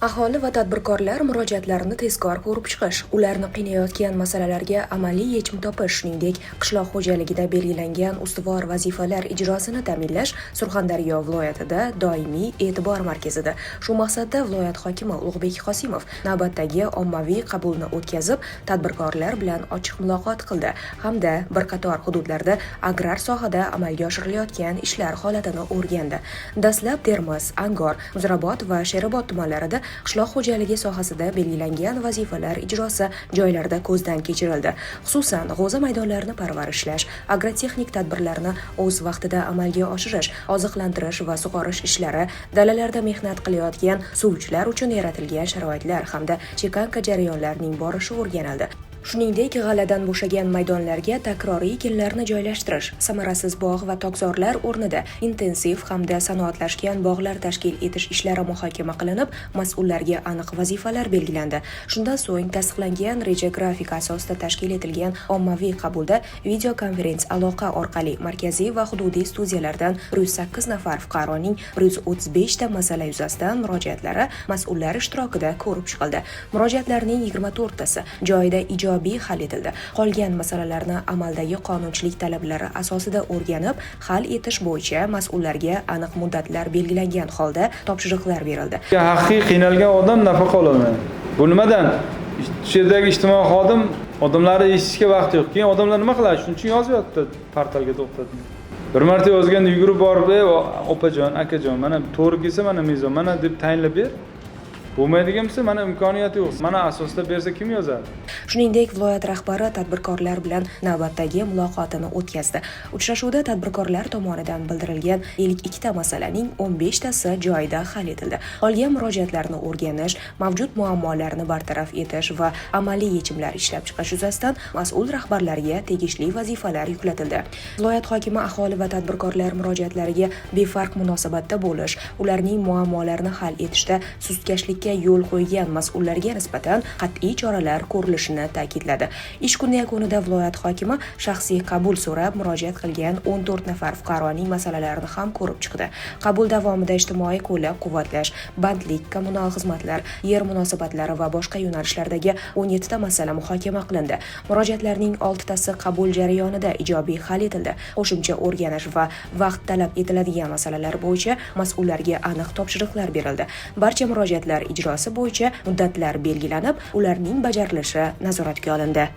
Aholi va tadbirkorlar murojaatlarini tezkor ko'rib chiqish, ularni qiynayotgan masalalarga amaliy yechim topish, shuningdek, qishloq xo'jaligida belgilangan ustuvor vazifalar ijrosini ta'minlash Surxondaryo viloyatida doimiy e'tibor markazida. Shu maqsadda viloyat hokimi Ulug'bek Qosimov navbatdagi ommaviy qabulni o'tkazib, tadbirkorlar bilan ochiq muloqot qildi hamda bir qator hududlarda agrar sohada amalga oshirilayotgan ishlar holatini o'rgandi. Dastlab Termiz, Angor, Muzrabot va Sherobod tumanlarida qishloq xo'jaligi sohasida belgilangan vazifalar ijrosi joylarda ko'zdan kechirildi. Xususan, g'o'za maydonlarini parvarishlash, agrotexnik tadbirlarni o'z vaqtida amalga oshirish, oziqlantirish va sug'orish ishlari, dalalarda mehnat qilayotgan suvchilar uchun yaratilgan sharoitlar hamda chekanka jarayonlarining borishi o'rganildi. Shuningdek, g'aladan bo'shagan maydonlarga takroriy ekinlarni joylashtirish, samarasiz bog' va tokzorlar o'rnida intensiv hamda sanoatlashgan bog'lar tashkil etish ishlari muhokama qilinib, mas'ullarga aniq vazifalar belgilandi. Shundan so'ng tasdiqlangan reja grafika asosida tashkil etilgan ommaviy qabulda videokonferens aloqa orqali markaziy va hududiy studiyalardan 108 nafar fuqaroning 135 ta masala yuzasidan murojaatlari mas'ullar ishtirokida ko'rib chiqildi. Murojaatlarning 24 tasi joyida ijobiy hal etildi. Qolgan masalalarni amaldagi qonunchilik talablari asosida o'rganib, hal etish bo'yicha mas'ullarga aniq muddatlar belgilangan holda topshiriqlar berildi. Haqiqiy qiynalgan odam nafaqa ololmaydi. Bu nimadan? Shu yerdagi ijtimoiy xodim odamlarni eshitishga vaqti yo'q. Keyin odamlar nima qiladi? Shuning uchun yozyapti portalga to'xtatib. Bir marta yozganda yugurib borib, opajon, akajon, mana to'g'ri kelsa mana mezon, mana deb tayinlab ber. Bo'lmaydigan bo'lsa, mana imkoniyati yo'q. Mana asosda bersa kim yozadi? Shuningdek, viloyat rahbari tadbirkorlar bilan navbatdagi muloqotini o'tkazdi. Uchrashuvda tadbirkorlar tomonidan bildirilgan 52 ta masalaning 15 tasi joyida hal etildi. Qolgan murojaatlarni o'rganish, mavjud muammolarni bartaraf etish va amaliy yechimlar ishlab chiqish yuzasidan mas'ul rahbarlarga tegishli vazifalar yuklatildi. Viloyat hokimi aholi va tadbirkorlar murojaatlariga befarq munosabatda bo'lish, ularning muammolarini hal etishda sustkashlik yo'l qo'ygan mas'ullarga nisbatan qat'iy choralar ko'rilishini ta'kidladi. Ish kuni yakunida viloyat hokimi shaxsiy qabul so'rab murojaat qilgan 14 nafar fuqaroning masalalarini ham ko'rib chiqdi. Qabul davomida ijtimoiy qo'llab-quvvatlash, bandlik, kommunal xizmatlar, yer munosabatlari va boshqa yo'nalishlardagi 17 ta masala muhokama qilindi. Murojaatlarning 6 tasi qabul jarayonida ijobiy hal etildi. Qo'shimcha o'rganish va vaqt talab etiladigan masalalar bo'yicha mas'ullarga aniq topshiriqlar berildi. Barcha murojaatlar ijrosi bo'yicha muddatlar belgilanib, ularning bajarilishi nazoratga olindi.